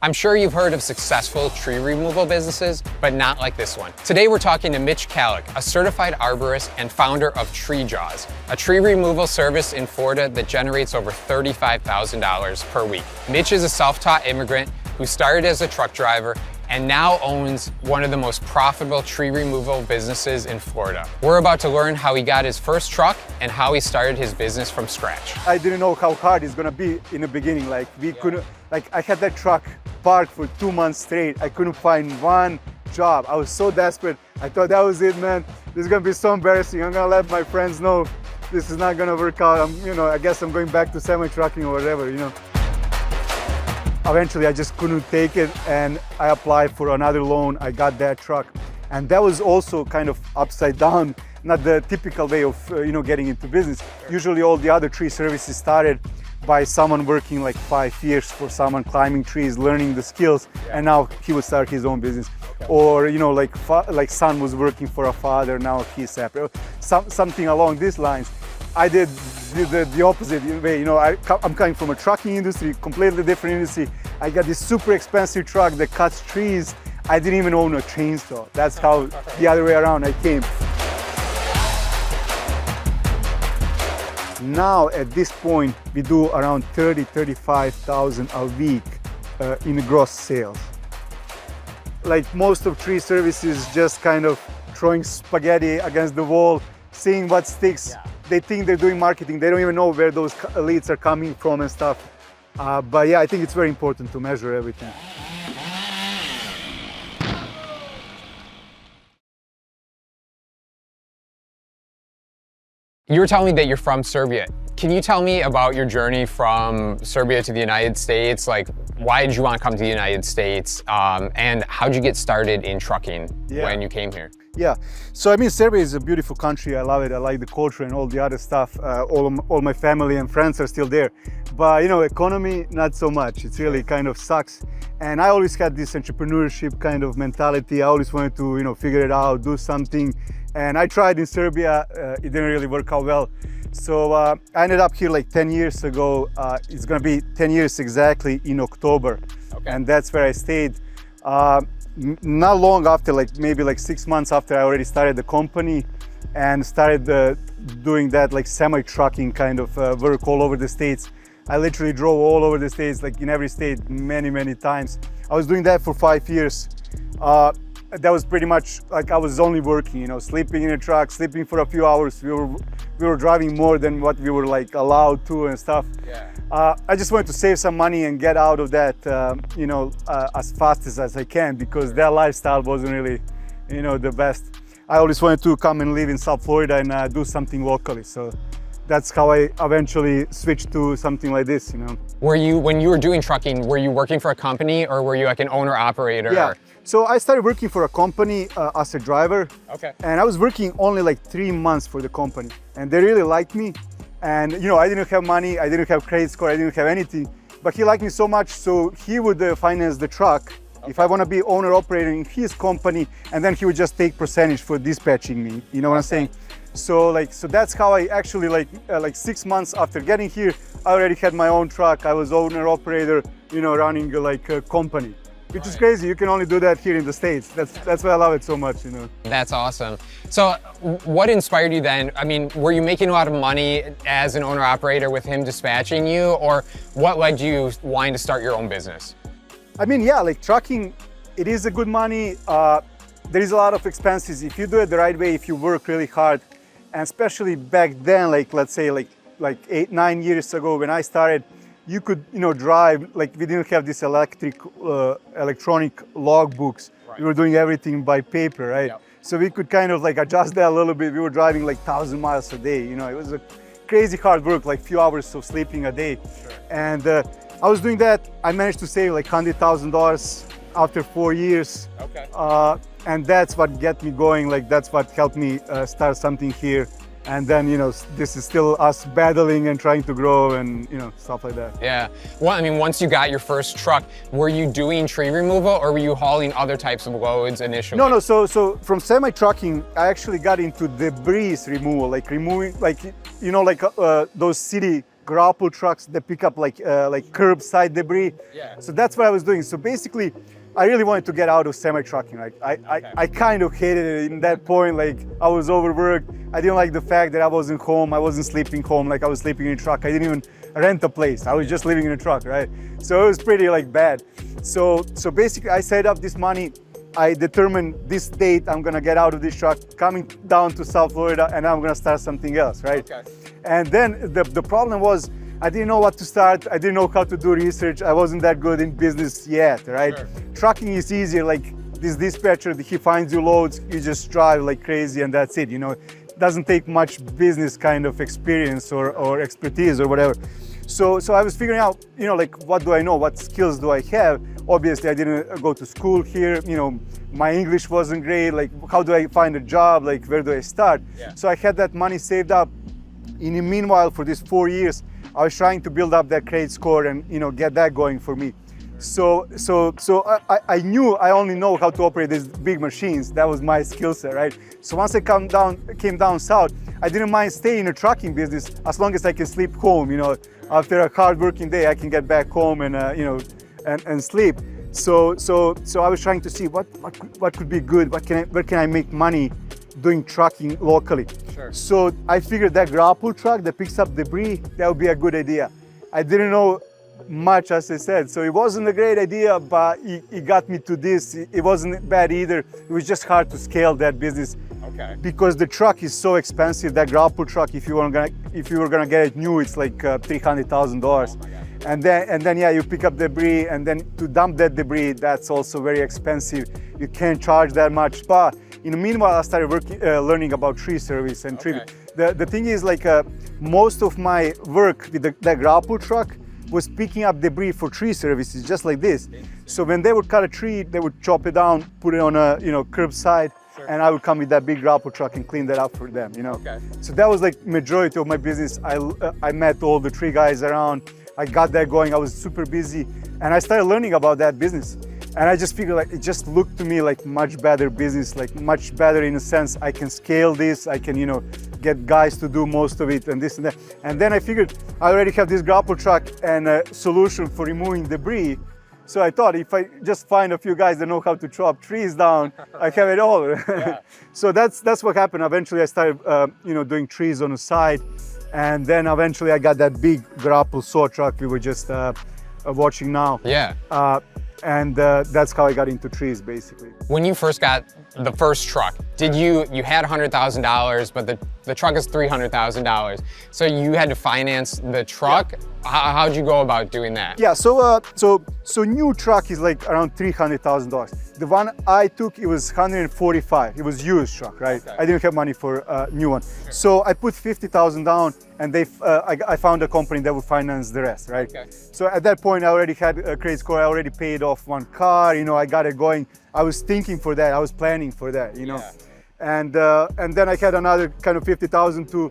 I'm sure you've heard of successful tree removal businesses, but not like this one. Today we're talking to Mitch a certified arborist and founder of Tree Jaws, a tree removal service in Florida that generates over $35,000 per week. Mitch is a self-taught immigrant who started as a truck driver and now owns one of the most profitable tree removal businesses in Florida. We're about to learn how he got his first truck and how he started his business from scratch. I didn't know how hard it's gonna be in the beginning. I had that truck parked for 2 months straight. I couldn't find one job. I was so desperate. I thought that was it, man. This is gonna be so embarrassing. I'm gonna let my friends know this is not gonna work out. I guess I'm going back to semi-trucking or whatever, Eventually, I just couldn't take it, and I applied for another loan. I got that truck, and that was also kind of upside down, not the typical way of getting into business. Usually, all the other tree services started by someone working like 5 years for someone, climbing trees, learning the skills, and now he would start his own business. Or like son was working for a father, now he's separate. Something along these lines. I did the opposite way. I'm coming from a trucking industry, completely different industry. I got this super expensive truck that cuts trees. I didn't even own a chainsaw. That's how the other way around I came. Now at this point, we do around 35,000 a week in gross sales. Like most of tree services, just kind of throwing spaghetti against the wall, seeing what sticks. Yeah. They think they're doing marketing. They don't even know where those leads are coming from and stuff. But yeah, I think it's very important to measure everything. You were telling me that you're from Serbia. Can you tell me about your journey from Serbia to the United States? Like, why did you want to come to the United States? And how did you get started in trucking when you came here? Yeah, so Serbia is a beautiful country. I love it. I like the culture and all the other stuff. All my family and friends are still there. But economy, not so much. It really kind of sucks. And I always had this entrepreneurship kind of mentality. I always wanted to, figure it out, do something. And I tried in Serbia. It didn't really work out well. So I ended up here like 10 years ago. It's gonna be 10 years exactly in October. Okay. And that's where I stayed. Not long after, maybe 6 months after, I already started the company and started doing that semi-trucking kind of work all over the States. I literally drove all over the States, in every state, many times. I was doing that for 5 years. That was pretty much I was only working, sleeping in a truck, sleeping for a few hours. We were driving more than what we were allowed to and stuff. Yeah. I just wanted to save some money and get out of that, as fast as I can, because that lifestyle wasn't really, the best. I always wanted to come and live in South Florida and do something locally. So that's how I eventually switched to something like this, When you were doing trucking, were you working for a company or were you like an owner-operator? Yeah. So I started working for a company as a driver. Okay. And I was working only 3 months for the company. And they really liked me. And I didn't have money, I didn't have credit score, I didn't have anything. But he liked me so much, so he would finance the truck. Okay. If I want to be owner-operator in his company, and then he would just take percentage for dispatching me. You know what I'm saying? So so that's how I actually 6 months after getting here, I already had my own truck. I was owner-operator, running a company. Which is crazy. You can only do that here in the States. That's why I love it so much, That's awesome. So what inspired you then? Were you making a lot of money as an owner-operator with him dispatching you, or what led you wanting to start your own business? Yeah, trucking, it is a good money. There is a lot of expenses. If you do it the right way, if you work really hard, and especially back then, let's say 8-9 years ago when I started, you could drive, we didn't have this electronic logbooks. Right. We were doing everything by paper, right? Yep. So we could kind of adjust that a little bit. We were driving 1,000 miles a day. It was a crazy hard work, few hours of sleeping a day. Sure. And I was doing that. I managed to save $100,000 after 4 years. Okay. And that's what got me going. That's what helped me start something here. And then, this is still us battling and trying to grow and, stuff like that. Yeah. Well, once you got your first truck, were you doing tree removal or were you hauling other types of loads initially? No. So from semi-trucking, I actually got into debris removal, removing, those city grapple trucks that pick up like curbside debris. Yeah. So that's what I was doing. So basically, I really wanted to get out of semi-trucking. Like I kind of hated it in that point. Like I was overworked. I didn't like the fact that I wasn't home. I wasn't sleeping home. Like I was sleeping in a truck. I didn't even rent a place. I was just living in a truck, right? So it was pretty like bad. So basically, I saved up this money. I determined this date I'm gonna get out of this truck, coming down to South Florida, and I'm gonna start something else, right? Okay. And then the problem was I didn't know what to start. I didn't know how to do research. I wasn't that good in business yet, right? Sure. Trucking is easier. Like this dispatcher, he finds you loads, you just drive like crazy, and that's it. You know, it doesn't take much business kind of experience or expertise or whatever. So I was figuring out, you know, like what do I know? What skills do I have? Obviously, I didn't go to school here. You know, my English wasn't great. Like, how do I find a job? Like, where do I start? Yeah. So I had that money saved up. In the meanwhile, for these 4 years, I was trying to build up that credit score and, you know, get that going for me. So I knew I only know how to operate these big machines. That was my skill set, right? So once I came down south, I didn't mind staying in a trucking business as long as I can sleep home. You know, after a hard working day, I can get back home and you know, and sleep. So I was trying to see what could be good. Where can I make money doing trucking locally? Sure. So I figured that grapple truck that picks up debris, that would be a good idea. I didn't know much, as I said, so it wasn't a great idea, but it got me to this. It wasn't bad either. It was just hard to scale that business. Okay. Because the truck is so expensive. That grapple truck, if you were gonna get it new, it's like $300,000. Oh my God. And then yeah, you pick up debris, and then to dump that debris, that's also very expensive. You can't charge that much. But in the meanwhile, I started learning about tree service and tree. The thing is, like most of my work with that grapple truck was picking up debris for tree services, just like this. So when they would cut a tree, they would chop it down, put it on a curbside. Sure. And I would come with that big grapple truck and clean that up for them, you know. Okay. So that was like majority of my business. I met all the tree guys around. I got that going. I was super busy, and I started learning about that business. And I just figured like it just looked to me like much better business, like much better in a sense. I can scale this. I can, you know, get guys to do most of it and this and that. And then I figured I already have this grapple truck and a solution for removing debris. So I thought if I just find a few guys that know how to chop trees down, I have it all. Yeah. So that's what happened. Eventually I started, doing trees on the side. And then eventually I got that big grapple saw truck we were just watching now. Yeah. And that's how I got into trees, basically. When you first got the first truck, did you had $100,000, but the truck is $300,000. So you had to finance the truck. Yeah. How'd you go about doing that? Yeah, so new truck is like around $300,000. The one I took, it was 145. It was used truck, right? Okay. I didn't have money for a new one. Sure. So I put 50,000 down, and I found a company that would finance the rest, right? Okay. So at that point, I already had a credit score. I already paid off one car. You know, I got it going. I was thinking for that. I was planning for that. You know, yeah. And then I had another kind of 50,000 to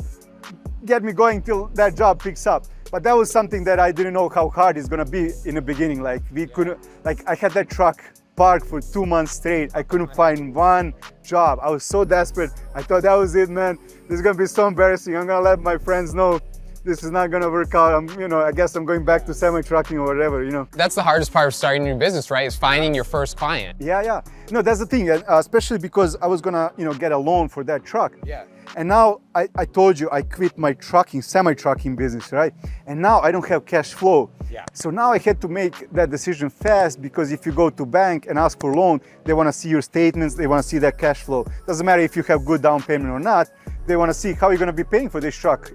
get me going till that job picks up. But that was something that I didn't know how hard it's gonna be in the beginning. Like we couldn't, like I had that truck parked for 2 months straight. I couldn't find one job. I was so desperate. I thought that was it, man. This is gonna be so embarrassing. I'm gonna let my friends know this is not gonna work out. I guess I'm going back to semi-trucking or whatever, you know. That's the hardest part of starting a new business, right? Is finding your first client. Yeah. No, that's the thing, especially because I was gonna, get a loan for that truck. Yeah. And now I told you I quit my semi-trucking business, right? And now I don't have cash flow. Yeah. So now I had to make that decision fast, because if you go to bank and ask for a loan, they want to see your statements, they want to see that cash flow. Doesn't matter if you have good down payment or not, they want to see how you're going to be paying for this truck,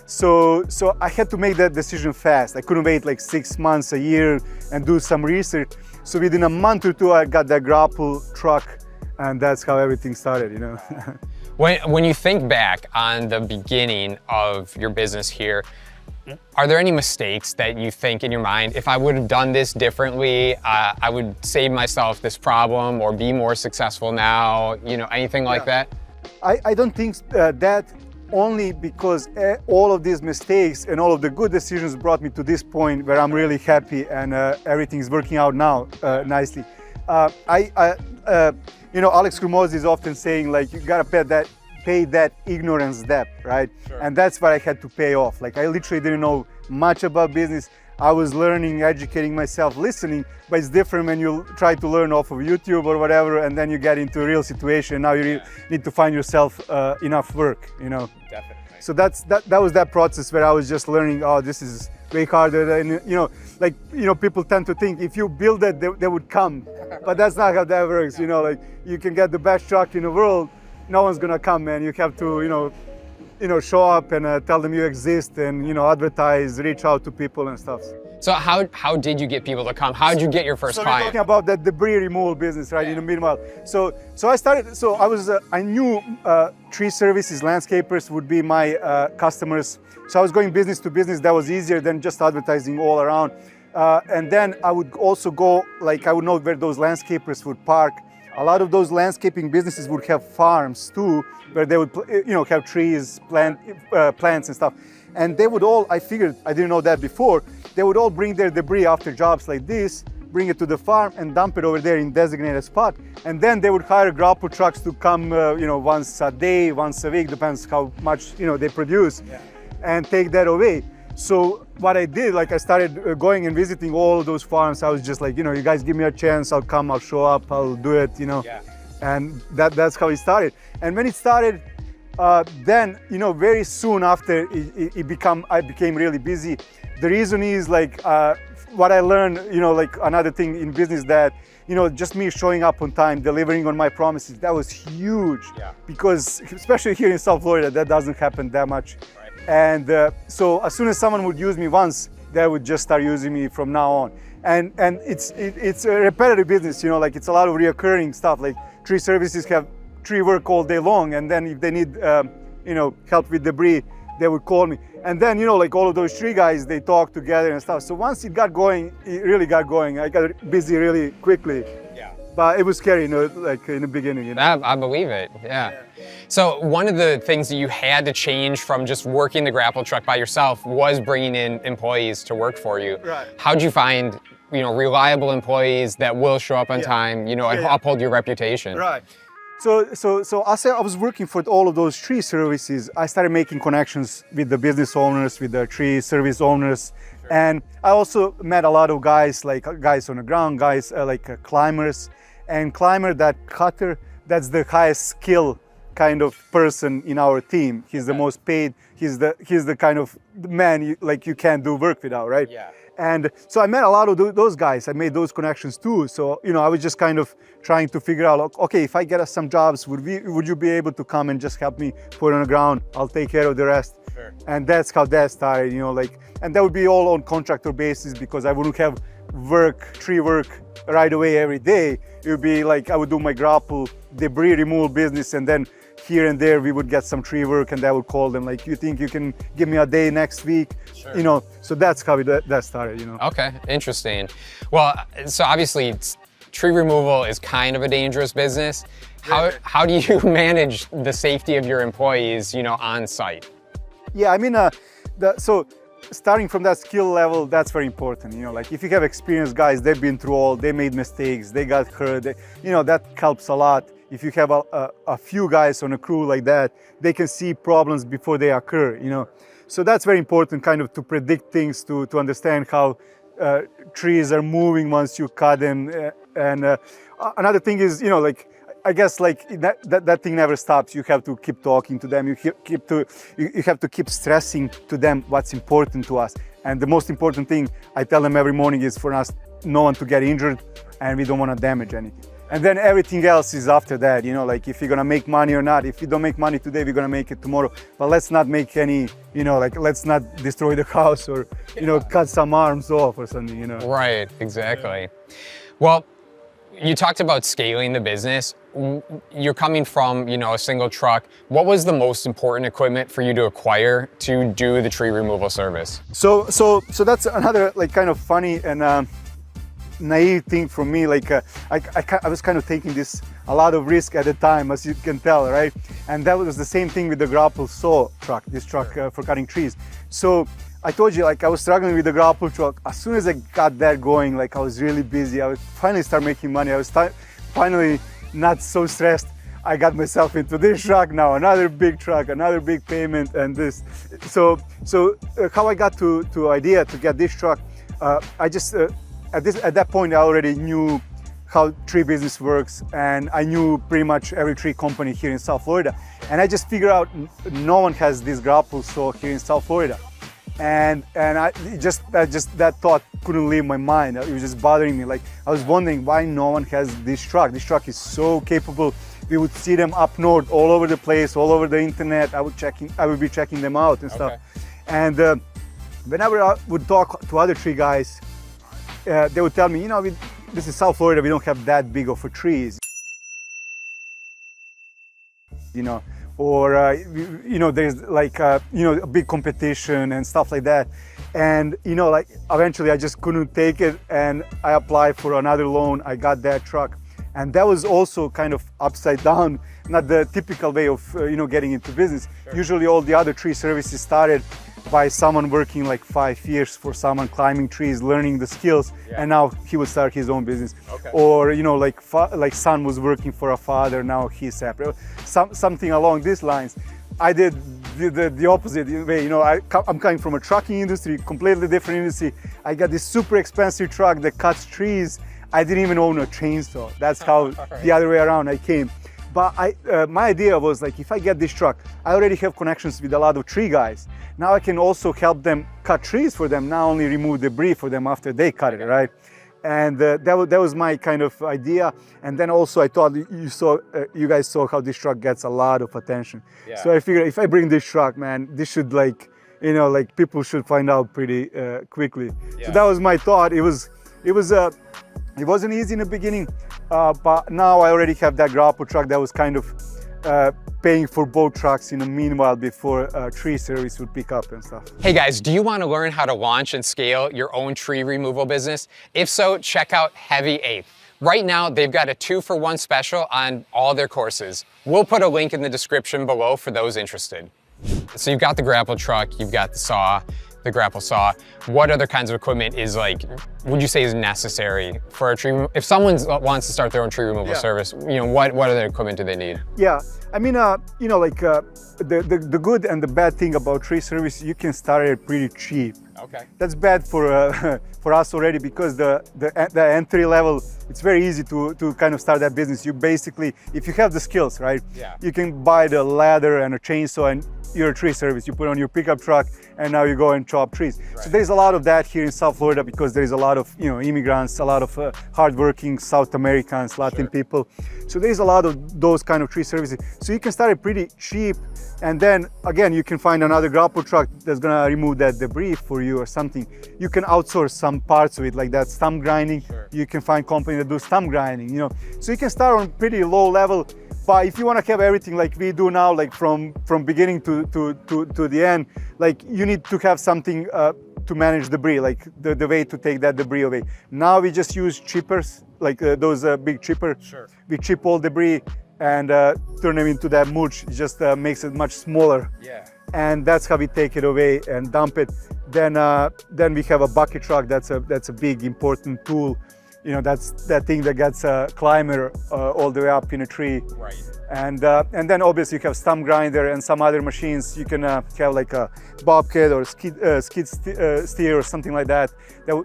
So I had to make that decision fast. I couldn't wait like 6 months, a year, and do some research. So within a month or two, I got that grapple truck, and that's how everything started, When you think back on the beginning of your business here, are there any mistakes that you think in your mind, if I would have done this differently, I would save myself this problem or be more successful now, anything like that? I don't think that, only because all of these mistakes and all of the good decisions brought me to this point where I'm really happy and everything's working out now nicely. Alex Hormozi is often saying, like, you gotta pay that ignorance debt, right? Sure. And that's what I had to pay off. Like I literally didn't know much about business. I was learning, educating myself, listening, but it's different when you try to learn off of YouTube or whatever, and then you get into a real situation. Now you need to find yourself enough work, you know. Definitely. So that was that process where I was just learning, oh, this is way harder than, people tend to think if you build it, they would come. But that's not how that works, you know, like you can get the best truck in the world, no one's gonna come, man. You have to, show up and tell them you exist and, advertise, reach out to people and stuff. So how did you get people to come? How did you get your first So client? we're talking about that debris removal business, right? In the meanwhile, so I knew tree services, landscapers would be my customers. So I was going business to business. That was easier than just advertising all around. And then I would also go, I would know where those landscapers would park. A lot of those landscaping businesses would have farms too, where they would, have trees, plants and stuff. And they would all, I figured, I didn't know that before, they would all bring their debris after jobs like this, bring it to the farm and dump it over there in designated spot. And then they would hire grapple trucks to come, once a day, once a week, depends how much, they produce, and take that away. So what I did, I started going and visiting all those farms. I was just like, you guys give me a chance, I'll come, I'll show up, I'll do it, And that's how it started. And when it started, then, very soon after I became really busy. The reason is what I learned, another thing in business that, just me showing up on time, delivering on my promises, that was huge. Because especially here in South Florida, that doesn't happen that much. Right. And so as soon as someone would use me once, they would just start using me from now on. And it's a repetitive business, it's a lot of reoccurring stuff. Like tree services have tree work all day long, and then if they need help with debris, they would call me. And then all of those tree guys, they talk together and stuff. So once it got going, it really got going. I got busy really quickly. But it was scary, in the beginning. I believe it, yeah. So one of the things that you had to change from just working the grapple truck by yourself was bringing in employees to work for you. Right. How'd you find, reliable employees that will show up on time, and uphold your reputation? Right. So as I was working for all of those tree services, I started making connections with the business owners, with the tree service owners. Sure. And I also met a lot of guys, guys on the ground, guys climbers. And climber, that cutter, that's the highest skill kind of person in our team. He's the most paid. He's the kind of man you can't do work without, right? Yeah. And so I met a lot of those guys. I made those connections too. So I was just kind of trying to figure out, okay, if I get us some jobs, would you be able to come and just help me put on the ground? I'll take care of the rest. Sure. And that's how that started. And that would be all on contractor basis because I wouldn't have tree work right away every day. It would be I would do my grapple debris removal business, and then here and there we would get some tree work, and I would call them you think you can give me a day next week? Sure. So that's how that started. Okay, interesting. Well, so obviously tree removal is kind of a dangerous business. How do you manage the safety of your employees, on site? Yeah, I mean, so starting from that skill level, that's very important. If you have experienced guys, they've been through they made mistakes, they got hurt, that helps a lot. If you have a few guys on a crew like that, they can see problems before they occur, So that's very important, kind of to predict things, to understand how trees are moving once you cut them. And another thing is, I guess that thing never stops. You have to keep talking to them. You have to keep stressing to them what's important to us. And the most important thing I tell them every morning is for us, no one to get injured, and we don't want to damage anything. And then everything else is after that, if you're gonna make money or not. If you don't make money today, we're gonna make it tomorrow. But let's not make any, let's not destroy the house or, cut some arms off or something, Right, exactly. Well, you talked about scaling the business. You're coming from, a single truck. What was the most important equipment for you to acquire to do the tree removal service? So that's another kind of funny and naive thing for me. I was kind of taking a lot of risk at the time, as you can tell, right? And that was the same thing with the grapple saw truck, this truck for cutting trees. So I told you, I was struggling with the grapple truck. As soon as I got that going, I was really busy. I would finally start making money. I was finally not so stressed. I got myself into this truck, now another big truck, another big payment, and this. So how I got to idea to get this truck, I just at that point I already knew how tree business works, and I knew pretty much every tree company here in South Florida, and I just figured out no one has this grapple saw here in South Florida, and that thought couldn't leave my mind. It was just bothering me. Like, I was wondering why no one has this truck. This truck is so capable. We would see them up north, all over the place, all over the internet. I would be checking them out and stuff. And whenever I would talk to other tree guys, they would tell me, you know, this is South Florida. We don't have that big of a trees, you know, or you know, there's like you know, a big competition and stuff like that. And you know, like eventually I just couldn't take it, and I applied for another loan. I got that truck, and that was also kind of upside down, not the typical way of you know, getting into business. Sure. Usually all the other tree services started by someone working like 5 years for someone, climbing trees, learning the skills, and now he would start his own business. Or you know, like son was working for a father, now he's separate. Something along these lines. I did the opposite way. You know, I'm coming from a trucking industry, completely different industry. I got this super expensive truck that cuts trees. I didn't even own a chainsaw. That's how the other way around I came. But my idea was like, if I get this truck, I already have connections with a lot of tree guys. Now I can also help them cut trees for them, not only remove debris for them after they cut it, right? And that was my kind of idea. And then also I thought you guys saw how this truck gets a lot of attention. Yeah. So I figured if I bring this truck, man, this should, like, you know, like people should find out pretty quickly. Yeah. So that was my thought. It wasn't easy in the beginning, but now I already have that grapple truck that was kind of paying for both trucks in the meanwhile before tree service would pick up and stuff. Hey guys, do you want to learn how to launch and scale your own tree removal business? If so, check out Heavy Eighth. Right now, they've got a 2-for-1 special on all their courses. We'll put a link in the description below for those interested. So you've got the grapple truck, you've got the saw, the grapple saw. What other kinds of equipment is, like, would you say is necessary for a tree? If someone wants to start their own tree removal service, you know, what other equipment do they need? Yeah, I mean, you know, like the good and the bad thing about tree service, you can start it pretty cheap. Okay. That's bad for us already, because the entry level, it's very easy to kind of start that business. You basically, if you have the skills, right? Yeah. You can buy the ladder and a chainsaw and you're a tree service. You put on your pickup truck and now you go and chop trees. Right. So there's a lot of that here in South Florida, because there's a lot of, you know, immigrants, a lot of hardworking South Americans, Latin people. So there's a lot of those kind of tree services. So you can start it pretty cheap, and then again, you can find another grapple truck that's gonna remove that debris for you or something. You can outsource some parts of it, like that stump grinding. Sure. You can find companies that do stump grinding, you know. So you can start on pretty low level. But if you want to have everything like we do now, like from beginning to the end, like you need to have something to manage debris, like the way to take that debris away. Now we just use chippers, like those big chippers. Sure. We chip all debris and turn them into that mulch. It just makes it much smaller. Yeah. And that's how we take it away and dump it. Then we have a bucket truck. That's a big important tool. You know, that's that thing that gets a climber all the way up in a tree. Right. And then obviously you have stump grinder and some other machines. You can have like a bobcat or skid steer or something like that.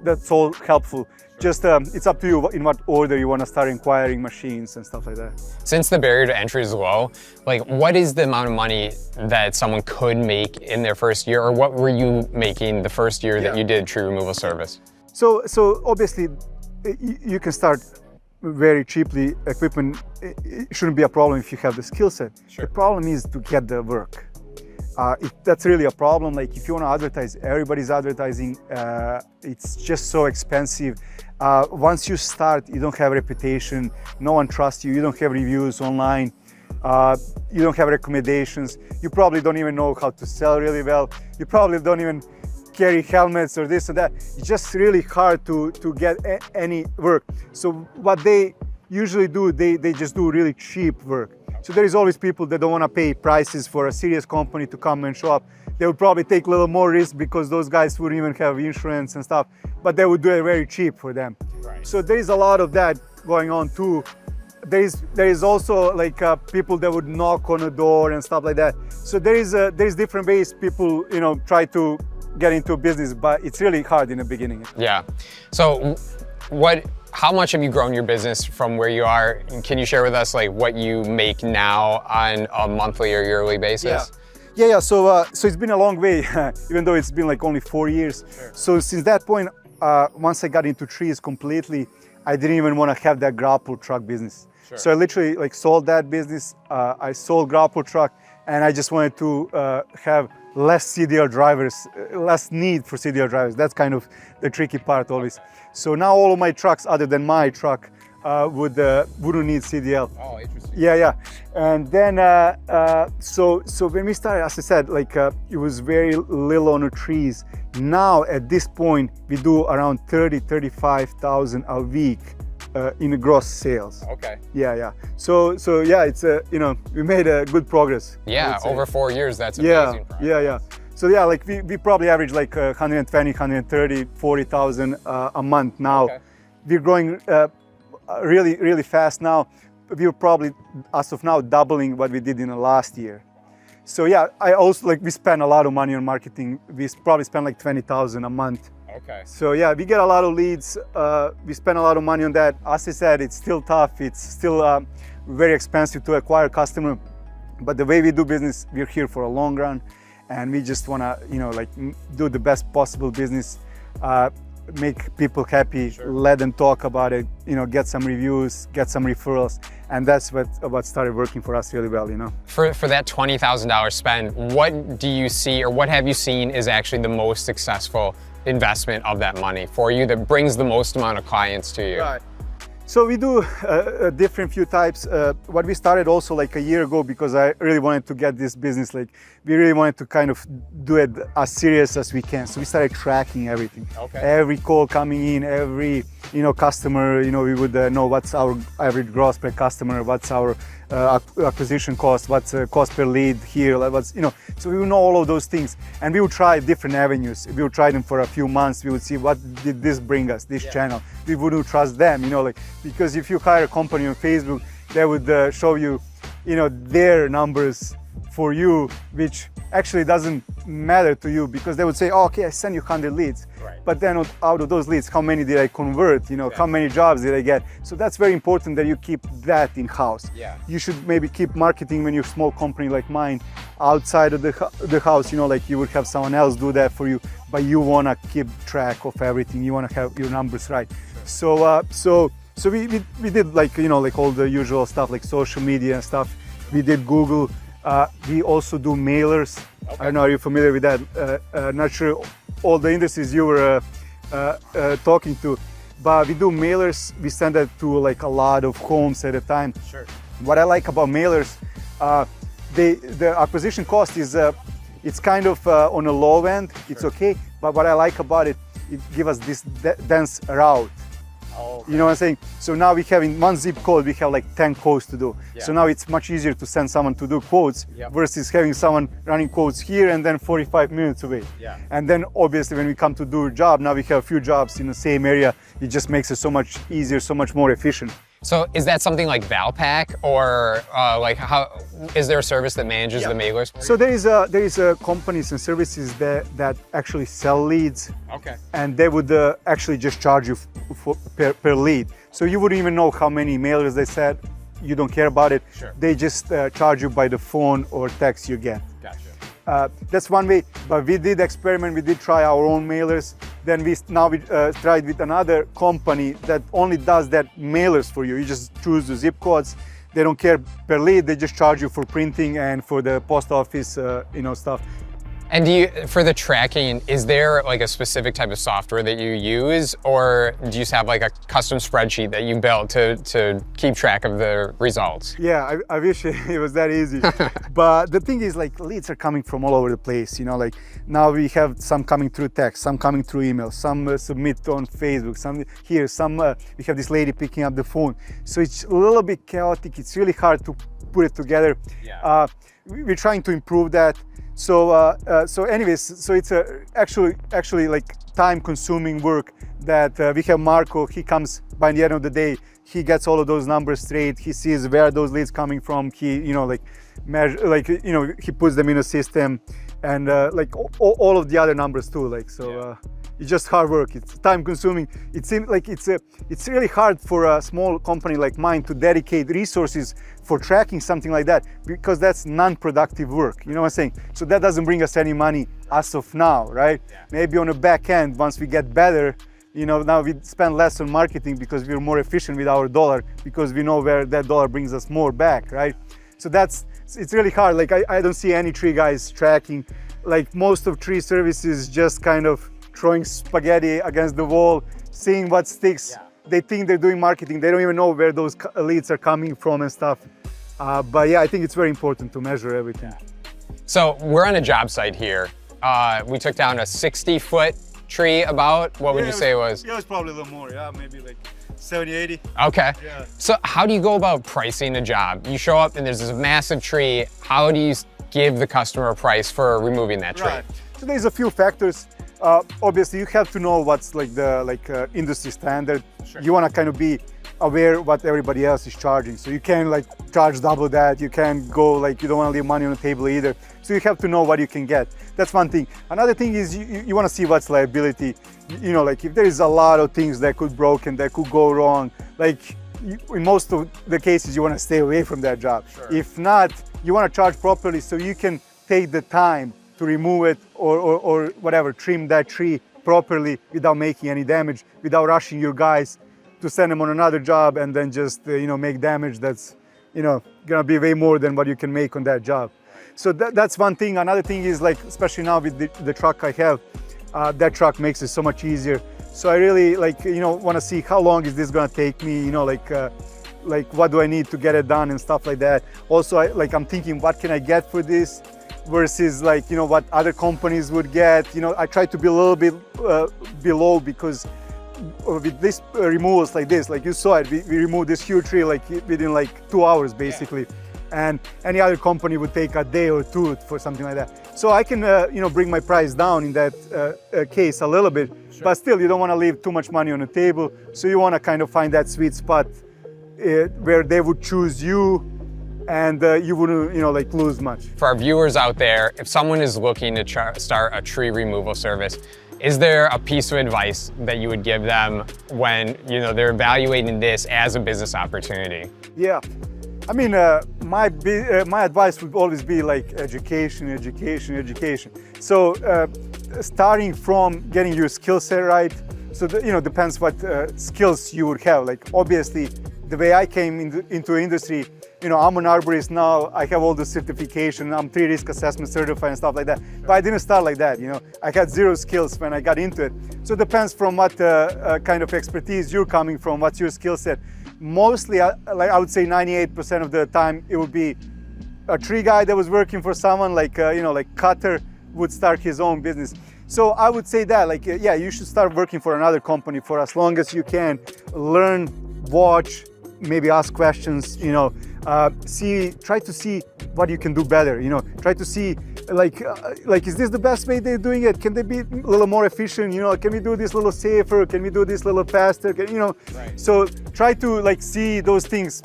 That's all helpful. Just it's up to you in what order you want to start inquiring machines and stuff like that. Since the barrier to entry is low, like, what is the amount of money that someone could make in their first year, or what were you making the first year that you did tree removal service? So obviously, you can start very cheaply. Equipment, it shouldn't be a problem if you have the skill set. Sure. The problem is to get the work. That's really a problem. Like, if you want to advertise, everybody's advertising. It's just so expensive. Once you start, you don't have a reputation. No one trusts you. You don't have reviews online. You don't have recommendations. You probably don't even know how to sell really well. You probably don't even carry helmets or this or that. It's just really hard to get any work. So what they usually do, they just do really cheap work. So there is always people that don't want to pay prices for a serious company to come and show up. They would probably take a little more risk because those guys wouldn't even have insurance and stuff, but they would do it very cheap for them. Right. So there is a lot of that going on too. there is also like people that would knock on a door and stuff like that. So there is different ways people try to get into a business, but it's really hard in the beginning. Yeah. So how much have you grown your business from where you are? Can you share with us like what you make now on a monthly or yearly basis? Yeah. So it's been a long way, even though it's been like only 4 years. Sure. So since that point, once I got into trees completely, I didn't even want to have that grapple truck business. Sure. So I literally like sold that business. I sold grapple truck, and I just wanted to have less CDL drivers, less need for CDL drivers. That's kind of the tricky part always. So now all of my trucks, other than my truck, wouldn't need CDL. Oh, interesting. Yeah. And then, so when we started, as I said, like it was very little on the trees. Now at this point, we do around 35,000 a week in gross sales. Okay. Yeah. So yeah, it's we made a good progress. Yeah, over 4 years, that's amazing. Yeah. So yeah, like we probably average like 120, 130, 40,000 a month now. Okay. We're growing really fast now. We're probably, as of now, doubling what we did in the last year. So yeah, I also we spend a lot of money on marketing. We probably spend like 20,000 a month. Okay. So yeah, we get a lot of leads. We spend a lot of money on that. As I said, it's still tough. It's still very expensive to acquire customer. But the way we do business, we're here for a long run, and we just wanna, do the best possible business, make people happy, Sure. let them talk about it, get some reviews, get some referrals, and that's what started working for us really well, For that $20,000 spend, what do you see, or what have you seen is actually the most successful investment of that money for you that brings the most amount of clients to you? Right. So we do different few types. What we started also like a year ago, because I really wanted to get this business, we really wanted to kind of do it as serious as we can. So we started tracking everything. Okay. Every call coming in, every customer, we would know what's our average gross per customer, what's our acquisition cost, what's cost per lead here, so we would know all of those things, and we would try different avenues. We would try them for a few months. We would see what did this bring us, this channel. We wouldn't trust them, because if you hire a company on Facebook, they would show you, their numbers for you, which actually doesn't matter to you, because they would say, oh, okay, I send you 100 leads. Right. But then out of those leads, how many did I convert? How many jobs did I get? So that's very important that you keep that in-house. Yeah. You should maybe keep marketing when you're a small company like mine outside of the house, you would have someone else do that for you, but you want to keep track of everything. You want to have your numbers right. Sure. So we did all the usual stuff like social media and stuff. We did Google. We also do mailers. Okay. I don't know, are you familiar with that? Not sure all the industries you were talking to, but we do mailers. We send that to a lot of homes at a time. Sure. What I like about mailers, the acquisition cost is it's kind of on a low end. It's okay, but what I like about it gives us this dense route. Oh, okay. You know what I'm saying? So now we have in one zip code, we have like 10 quotes to do. Yeah. So now it's much easier to send someone to do quotes versus having someone running quotes here and then 45 minutes away. Yeah. And then obviously when we come to do a job, now we have a few jobs in the same area. It just makes it so much easier, so much more efficient. So is that something like Valpak, or how is there a service that manages the mailers? So there is companies and services that actually sell leads. Okay. And they would actually just charge you per lead. So you wouldn't even know how many mailers they said. You don't care about it. Sure. They just charge you by the phone or text you get. Gotcha. That's one way, but we did experiment, we did try our own mailers. Then we tried with another company that only does that mailers for you. You just choose the zip codes. They don't care per lead, they just charge you for printing and for the post office, stuff. And for the tracking, is there like a specific type of software that you use, or do you just have like a custom spreadsheet that you built to keep track of the results? Yeah, I wish it was that easy. But the thing is, leads are coming from all over the place. Now we have some coming through text, some coming through email, some submit on Facebook, some here, we have this lady picking up the phone. So it's a little bit chaotic. It's really hard to put it together. Yeah. We're trying to improve that. So it's actually like time-consuming work that we have Marco. He comes by the end of the day. he gets all of those numbers straight. He sees where those leads coming from. He, like measure, like, he puts them in a system, and like all of the other numbers too. Like, so it's just hard work. It's time consuming. It seems like it's really hard for a small company like mine to dedicate resources for tracking something like that, because that's non-productive work. You know what I'm saying? So that doesn't bring us any money as of now, right? Yeah. Maybe on the back end, once we get better, now we spend less on marketing because we're more efficient with our dollar, because we know where that dollar brings us more back, right? So it's really hard. Like, I don't see any tree guys tracking. Like, most of tree services just kind of throwing spaghetti against the wall, seeing what sticks. Yeah. They think they're doing marketing. They don't even know where those leads are coming from and stuff. But yeah, I think it's very important to measure everything. So we're on a job site here. We took down a 60-foot tree about. What would you say it was? Yeah, it was probably a little more. Yeah, maybe like 70, 80. Okay. Yeah. So how do you go about pricing a job? You show up and there's this massive tree. How do you give the customer a price for removing that tree? Right. So there's a few factors. Obviously, you have to know what's like the industry standard. Sure. You want to kind of be aware what everybody else is charging. So you can't like charge double that. You can't go like, you don't want to leave money on the table either. So you have to know what you can get. That's one thing. Another thing is you want to see what's liability. Like if there is a lot of things that could broken, that could go wrong, like in most of the cases, you want to stay away from that job. Sure. If not, you want to charge properly so you can take the time to remove it or whatever, trim that tree properly without making any damage, without rushing your guys to send them on another job and then just make damage that's gonna be way more than what you can make on that job. So that's one thing. Another thing is, like, especially now with the truck I have, that truck makes it so much easier. So I really want to see how long is this gonna take me, like what do I need to get it done and stuff like that. Also, I'm thinking, what can I get for this versus what other companies would get. I try to be a little bit below, because with this removals like this, like you saw it, we removed this huge tree like within like 2 hours basically. Yeah. And any other company would take a day or two for something like that. So I can bring my price down in that case a little bit. Sure. But still, you don't want to leave too much money on the table. So you want to kind of find that sweet spot where they would choose you and you wouldn't lose much. For our viewers out there, if someone is looking to start a tree removal service, is there a piece of advice that you would give them when they're evaluating this as a business opportunity? Yeah, I mean, my advice would always be like education. So starting from getting your skill set right. So depends what skills you would have. Like obviously, the way I came into industry, I'm an arborist now, I have all the certification, I'm 3 risk assessment certified and stuff like that. But I didn't start like that, I had zero skills when I got into it. So it depends from what kind of expertise you're coming from, what's your skill set. Mostly, I would say 98% of the time, it would be a tree guy that was working for someone, like Cutter would start his own business. So I would say that, yeah, you should start working for another company for as long as you can. Learn, watch, maybe ask questions, try to see what you can do better, try to see is this the best way they're doing it? Can they be a little more efficient? Can we do this a little safer? Can we do this a little faster? Right. So try to see those things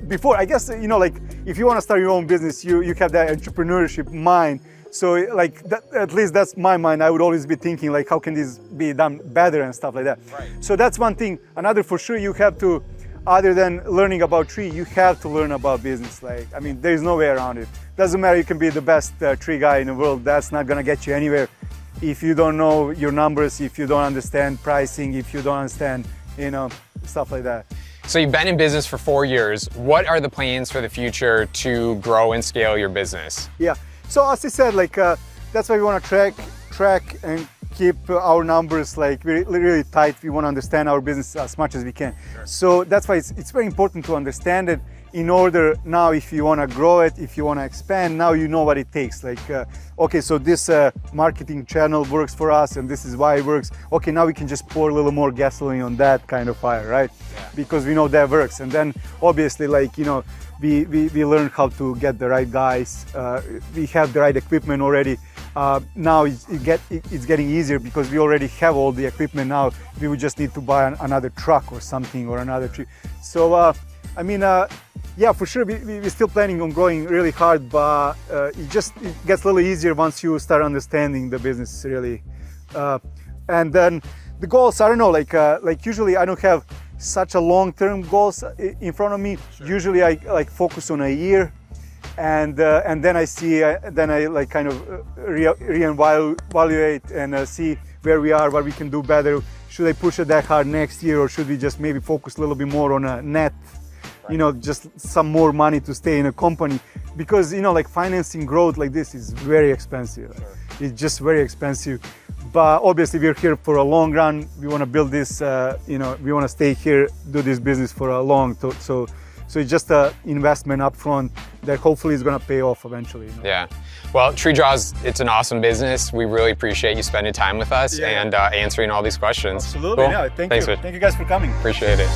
before. I guess, if you want to start your own business, you have that entrepreneurship mind. So at least that's my mind. I would always be thinking how can this be done better and stuff like that. Right. So that's one thing. Another, for sure, you have to, other than learning about tree, you have to learn about business. There's no way around it. Doesn't matter, you can be the best tree guy in the world. That's not gonna get you anywhere if you don't know your numbers, if you don't understand pricing, if you don't understand, stuff like that. So you've been in business for 4 years. What are the plans for the future to grow and scale your business? Yeah. So as I said, that's why we want to track and keep our numbers really tight. We want to understand our business as much as we can. Sure. So that's why it's very important to understand it in order now, if you want to grow it, if you want to expand, now you know what it takes. Okay, so this marketing channel works for us and this is why it works. Okay, now we can just pour a little more gasoline on that kind of fire, right? Yeah. Because we know that works. And then obviously, we learn how to get the right guys. We have the right equipment already. Now it's getting easier because we already have all the equipment. Now we would just need to buy another truck or something, or another tree. So I mean, yeah, for sure we're still planning on growing really hard, but it gets a little easier once you start understanding the business really. And then the goals, I don't know, like usually I don't have such a long-term goals in front of me. Sure. Usually I like focus on a year, and then I see, then I like kind of reevaluate and see where we are, what we can do better. Should I push it that hard next year, or should we just maybe focus a little bit more on a net, you know, just some more money to stay in a company? Because, you know, like financing growth like this is very expensive. Sure. It's just very expensive. But obviously we're here for a long run. We want to build this, you know, we want to stay here, do this business for a long time. So it's just an investment up front that hopefully is going to pay off eventually. You know? Yeah. Well, Tree Jaws, it's an awesome business. We really appreciate you spending time with us and answering all these questions. Absolutely. Cool. Yeah, thank you. Thank you guys for coming. Appreciate it.